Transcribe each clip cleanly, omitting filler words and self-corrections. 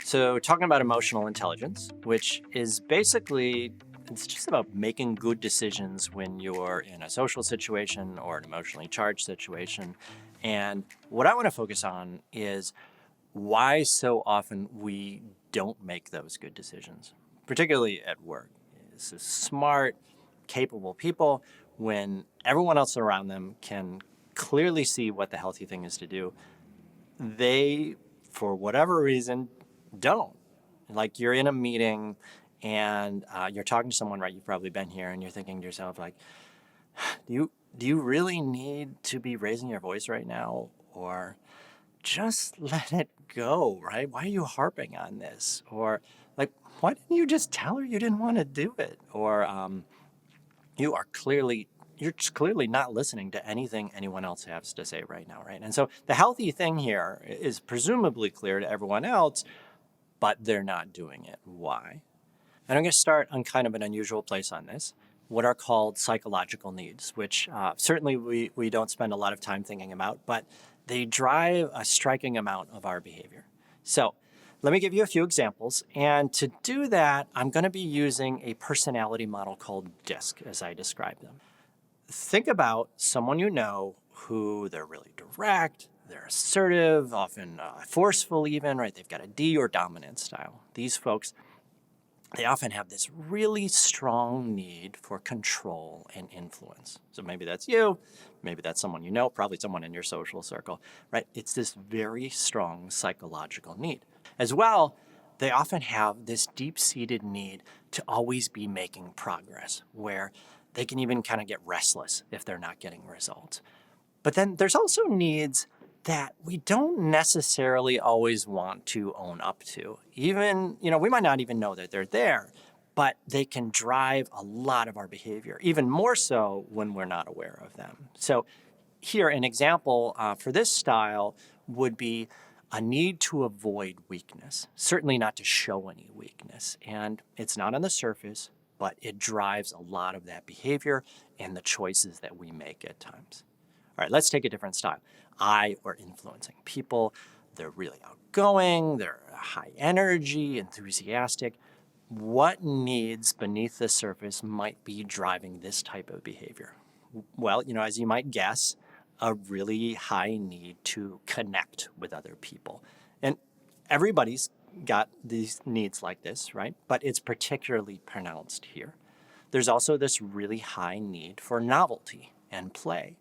So, talking about emotional intelligence, which is basically it's just about making good decisions when you're in a social situation or an emotionally charged situation. And what I want to focus on is why so often we don't make those good decisions, particularly at work. This is smart, capable people when everyone else around them can clearly see what the healthy thing is to do. They, for whatever reason, don't. Like you're in a meeting and you're talking to someone, right? You've probably been here and you're thinking to yourself, like, do you really need to be raising your voice right now? Or just let it go, right? Why are you harping on this? Or like, why didn't you just tell her you didn't want to do it? Or you are clearly you're just clearly not listening to anything anyone else has to say right now, right? And so the healthy thing here is presumably clear to everyone else, but they're not doing it. Why? And I'm going to start on kind of an unusual place on this, what are called psychological needs, which certainly we don't spend a lot of time thinking about, but they drive a striking amount of our behavior. So let me give you a few examples. And to do that, I'm going to be using a personality model called DiSC as I describe them. Think about someone you know who they're really direct, they're assertive, often forceful even, right? They've got a D or dominant style. These folks, they often have this really strong need for control and influence. So maybe that's you, maybe that's someone you know, probably someone in your social circle, right? It's this very strong psychological need. As well, they often have this deep-seated need to always be making progress, where they can even kind of get restless if they're not getting results. But then there's also needs that we don't necessarily always want to own up to. Even, we might not even know that they're there, but they can drive a lot of our behavior, even more so when we're not aware of them. So here, an example for this style would be a need to avoid weakness, certainly not to show any weakness. And it's not on the surface, but it drives a lot of that behavior and the choices that we make at times. All right, let's take a different style. Or influencing people. They're really outgoing, they're high energy, enthusiastic. What needs beneath the surface might be driving this type of behavior? Well, as you might guess, a really high need to connect with other people. And everybody's got these needs like this, right? But it's particularly pronounced here. There's also this really high need for novelty and play.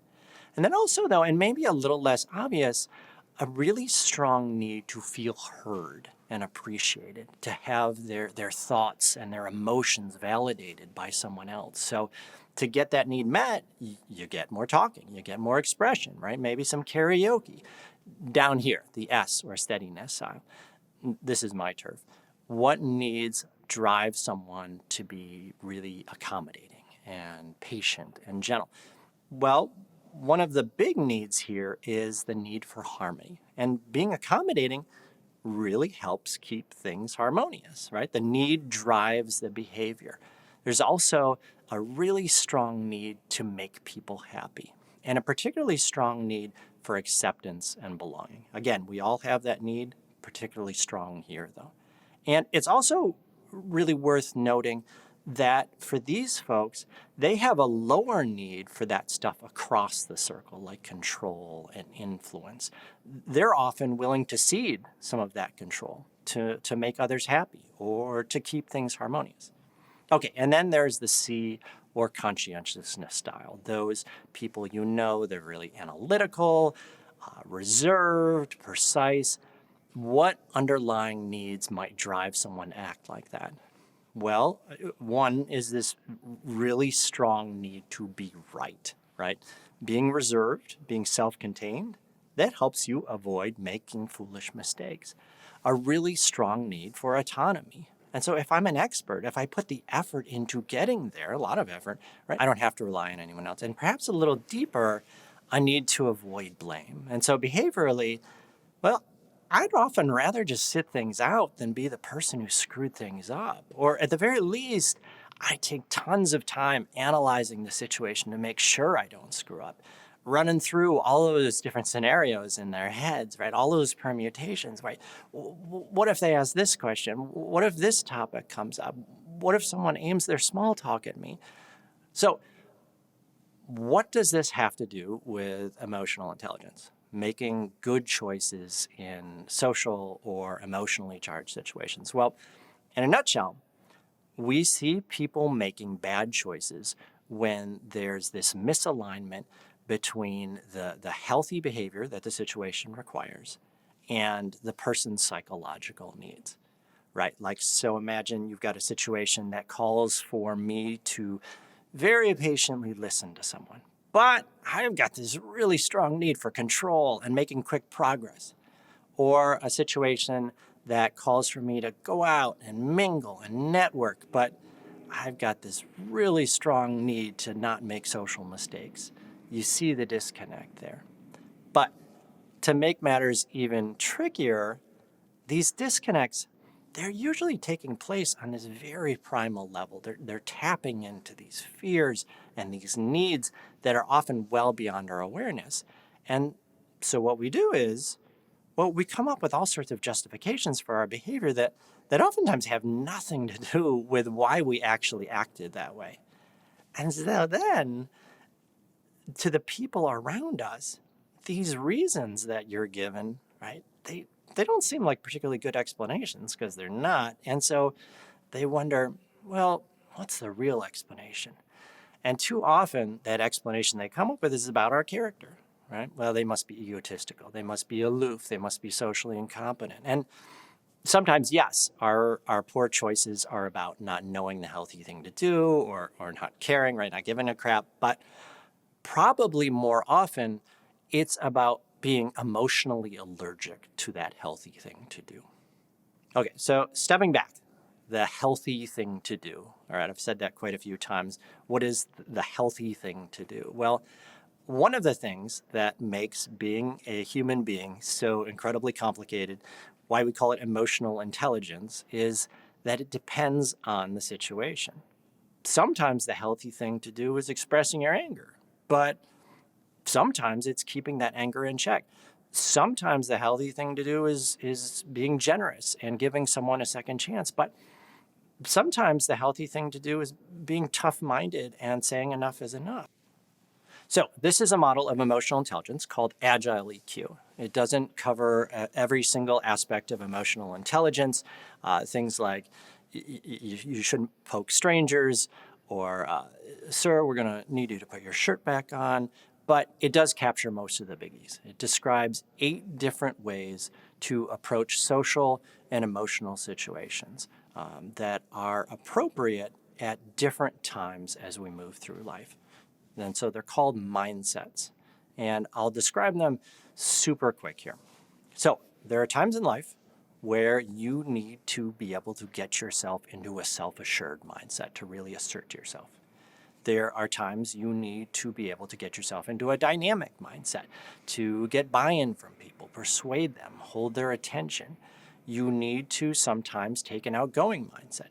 And then also, though, and maybe a little less obvious, a really strong need to feel heard and appreciated, to have their thoughts and their emotions validated by someone else. So to get that need met, you get more talking, you get more expression, right? Maybe some karaoke. Down here, the S or steadiness style. This is my turf. What needs drive someone to be really accommodating and patient and gentle? Well, one of the big needs here is the need for harmony. And being accommodating really helps keep things harmonious, right? The need drives the behavior. There's also a really strong need to make people happy, and a particularly strong need for acceptance and belonging. Again, we all have that need, particularly strong here, though. And it's also really worth noting that for these folks, they have a lower need for that stuff across the circle, like control and influence. They're often willing to cede some of that control to make others happy or to keep things harmonious. Okay, and then there's the C or conscientiousness style. Those people they're really analytical, reserved, precise. What underlying needs might drive someone to act like that? Well, one is this really strong need to be right? Being reserved, being self-contained, that helps you avoid making foolish mistakes. A really strong need for autonomy. And so if I'm an expert, if I put the effort into getting there, a lot of effort, right, I don't have to rely on anyone else. And perhaps a little deeper, a need to avoid blame. And so behaviorally, well, I'd often rather just sit things out than be the person who screwed things up. Or at the very least, I take tons of time analyzing the situation to make sure I don't screw up. running through all of those different scenarios in their heads, right? All those permutations, right? What if they ask this question? What if this topic comes up? What if someone aims their small talk at me? So what does this have to do with emotional intelligence? Making good choices in social or emotionally charged situations? Well, in a nutshell, we see people making bad choices when there's this misalignment between the healthy behavior that the situation requires and the person's psychological needs, right? Like, so imagine you've got a situation that calls for me to very patiently listen to someone, but I've got this really strong need for control and making quick progress. Or a situation that calls for me to go out and mingle and network, but I've got this really strong need to not make social mistakes. You see the disconnect there. But to make matters even trickier, these disconnects, they're usually taking place on this very primal level. They're tapping into these fears and these needs that are often well beyond our awareness. And so what we do is, well, we come up with all sorts of justifications for our behavior that oftentimes have nothing to do with why we actually acted that way. And so then, to the people around us, these reasons that you're given, right, they don't seem like particularly good explanations, because they're not. And so they wonder, well, what's the real explanation? And too often, that explanation they come up with is about our character, right? Well, they must be egotistical. They must be aloof. They must be socially incompetent. And sometimes, yes, our poor choices are about not knowing the healthy thing to do, or not caring, right? Not giving a crap. But probably more often, it's about being emotionally allergic to that healthy thing to do. Okay, so stepping back, the healthy thing to do. All right, I've said that quite a few times. What is the healthy thing to do? Well, one of the things that makes being a human being so incredibly complicated, why we call it emotional intelligence, is that it depends on the situation. Sometimes the healthy thing to do is expressing your anger, but sometimes it's keeping that anger in check. Sometimes the healthy thing to do is being generous and giving someone a second chance, but sometimes the healthy thing to do is being tough-minded and saying enough is enough. So this is a model of emotional intelligence called Agile EQ. It doesn't cover every single aspect of emotional intelligence. Things like you shouldn't poke strangers, or sir, we're going to need you to put your shirt back on. But it does capture most of the biggies. It describes 8 different ways to approach social and emotional situations that are appropriate at different times as we move through life. And so they're called mindsets. And I'll describe them super quick here. So there are times in life where you need to be able to get yourself into a self-assured mindset to really assert yourself. There are times you need to be able to get yourself into a dynamic mindset to get buy-in from people, persuade them, hold their attention. You need to sometimes take an outgoing mindset.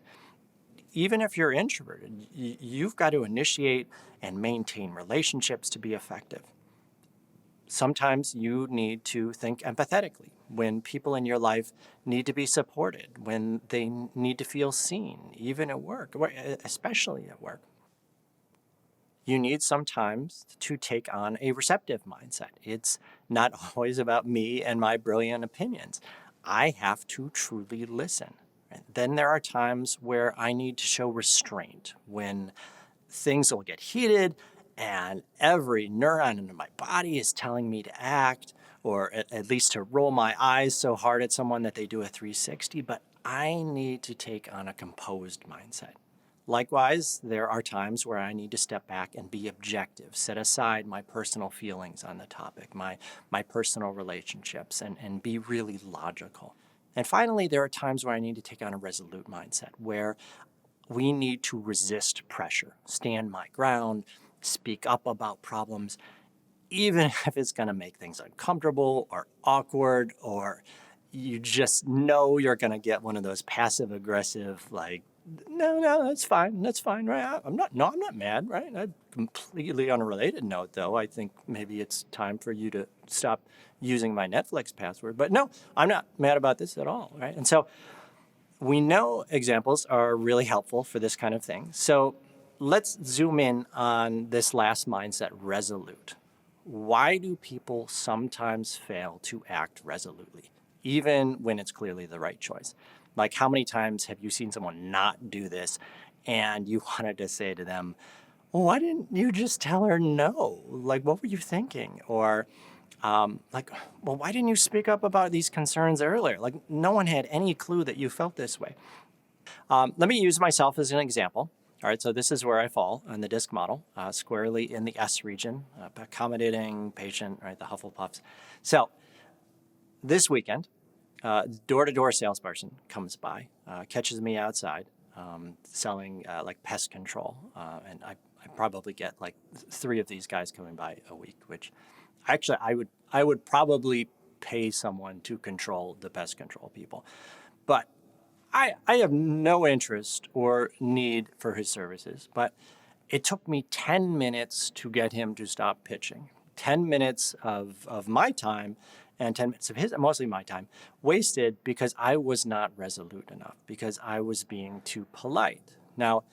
Even if you're introverted, you've got to initiate and maintain relationships to be effective. Sometimes you need to think empathetically when people in your life need to be supported, when they need to feel seen, even at work, especially at work. You need sometimes to take on a receptive mindset. It's not always about me and my brilliant opinions. I have to truly listen. Then there are times where I need to show restraint, when things will get heated and every neuron in my body is telling me to act, or at least to roll my eyes so hard at someone that they do a 360, but I need to take on a composed mindset. Likewise, there are times where I need to step back and be objective, set aside my personal feelings on the topic, my personal relationships, and be really logical. And finally, there are times where I need to take on a resolute mindset, where we need to resist pressure, stand my ground, speak up about problems, even if it's going to make things uncomfortable or awkward, or you just know you're going to get one of those passive-aggressive, like, No, that's fine. That's fine, right? I'm not mad, right? A completely unrelated note, though. I think maybe it's time for you to stop using my Netflix password. But no, I'm not mad about this at all, right? And so we know examples are really helpful for this kind of thing. So let's zoom in on this last mindset, resolute. Why do people sometimes fail to act resolutely, even when it's clearly the right choice? Like, how many times have you seen someone not do this and you wanted to say to them, well, why didn't you just tell her no? Like, what were you thinking? Or, well, why didn't you speak up about these concerns earlier? Like, no one had any clue that you felt this way. Let me use myself as an example. All right, so this is where I fall on the DiSC model, squarely in the S region, accommodating, patient, right, the Hufflepuffs. So this weekend, door-to-door salesperson comes by, catches me outside, selling like pest control, and I probably get like 3 of these guys coming by a week, which actually I would probably pay someone to control the pest control people, but I have no interest or need for his services. But it took me 10 minutes to get him to stop pitching. 10 minutes of my time and 10 minutes of his, mostly my time, wasted because I was not resolute enough, because I was being too polite. Now,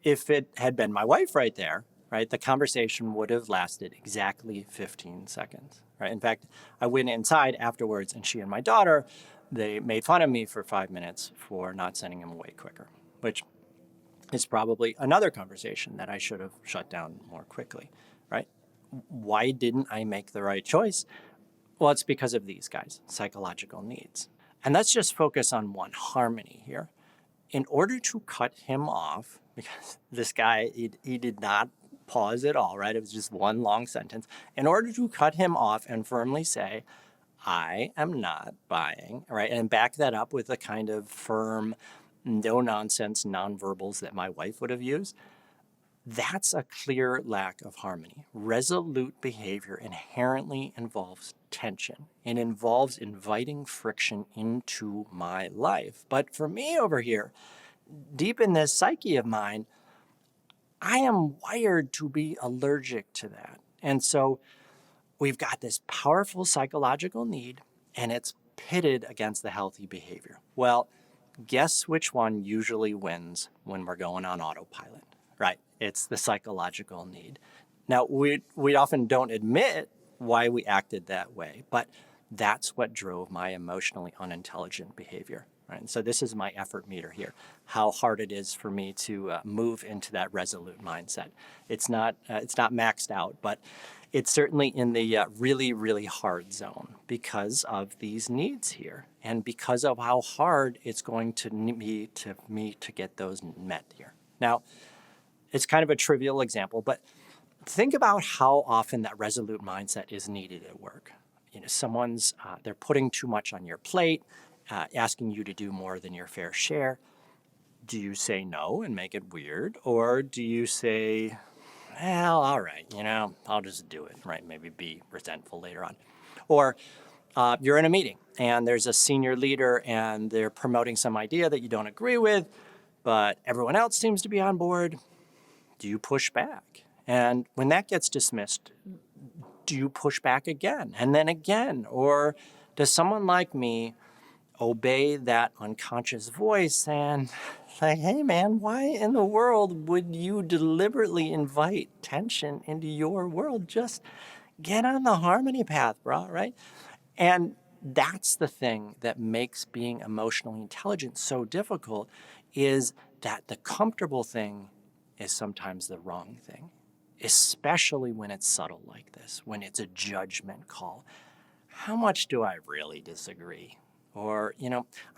if it had been my wife right there, right, the conversation would have lasted exactly 15 seconds, right? In fact, I went inside afterwards and she and my daughter, they made fun of me for 5 minutes for not sending him away quicker, which is probably another conversation that I should have shut down more quickly, right? Why didn't I make the right choice? Well, it's because of these guys, psychological needs. And let's just focus on one, harmony here. In order to cut him off, because this guy, he did not pause at all, right? It was just one long sentence. In order to cut him off and firmly say, I am not buying, right? And back that up with the kind of firm, no nonsense nonverbals that my wife would have used. That's a clear lack of harmony. Resolute behavior inherently involves tension. It involves inviting friction into my life. But for me over here, deep in this psyche of mine, I am wired to be allergic to that. And so we've got this powerful psychological need, and it's pitted against the healthy behavior. Well, guess which one usually wins when we're going on autopilot, right? It's the psychological need. Now, we often don't admit why we acted that way, but that's what drove my emotionally unintelligent behavior, right? And so this is my effort meter here, how hard it is for me to move into that resolute mindset. It's not maxed out, but it's certainly in the really, really hard zone because of these needs here and because of how hard it's going to be to me to get those met here. Now, it's kind of a trivial example, but think about how often that resolute mindset is needed at work. You know, someone's, they're putting too much on your plate, asking you to do more than your fair share. Do you say no and make it weird? Or do you say, well, all right, I'll just do it, right? Maybe be resentful later on. Or you're in a meeting and there's a senior leader and they're promoting some idea that you don't agree with, but everyone else seems to be on board. Do you push back? And when that gets dismissed, do you push back again and then again? Or does someone like me obey that unconscious voice and say, hey man, why in the world would you deliberately invite tension into your world? Just get on the harmony path, bro, right? And that's the thing that makes being emotionally intelligent so difficult, is that the comfortable thing is sometimes the wrong thing, especially when it's subtle like this, when it's a judgment call. How much do I really disagree? Or,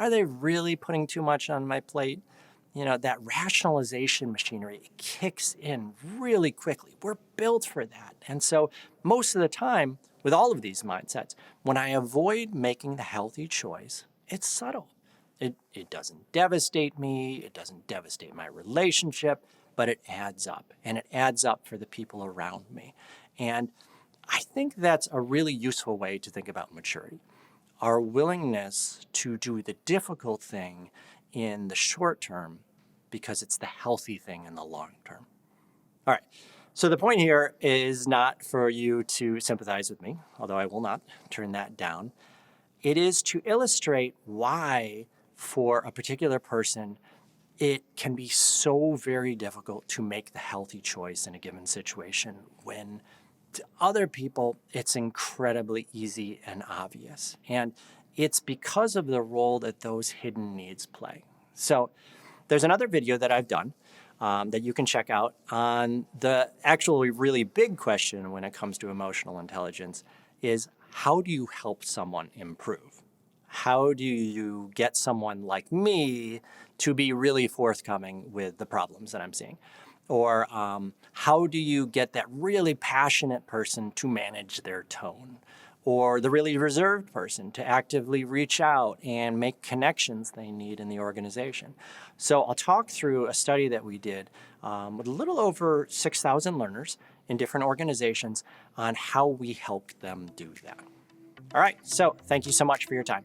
are they really putting too much on my plate? That rationalization machinery kicks in really quickly. We're built for that. And so most of the time, with all of these mindsets, when I avoid making the healthy choice, it's subtle. It doesn't devastate me. It doesn't devastate my relationship, but it adds up. And it adds up for the people around me. And I think that's a really useful way to think about maturity. Our willingness to do the difficult thing in the short term because it's the healthy thing in the long term. All right. So the point here is not for you to sympathize with me, although I will not turn that down. It is to illustrate why, for a particular person, it can be so very difficult to make the healthy choice in a given situation when to other people it's incredibly easy and obvious. And it's because of the role that those hidden needs play. So there's another video that I've done that you can check out on the actually really big question when it comes to emotional intelligence is, how do you help someone improve? How do you get someone like me to be really forthcoming with the problems that I'm seeing? Or how do you get that really passionate person to manage their tone? Or the really reserved person to actively reach out and make connections they need in the organization. So I'll talk through a study that we did with a little over 6,000 learners in different organizations on how we helped them do that. All right, so thank you so much for your time.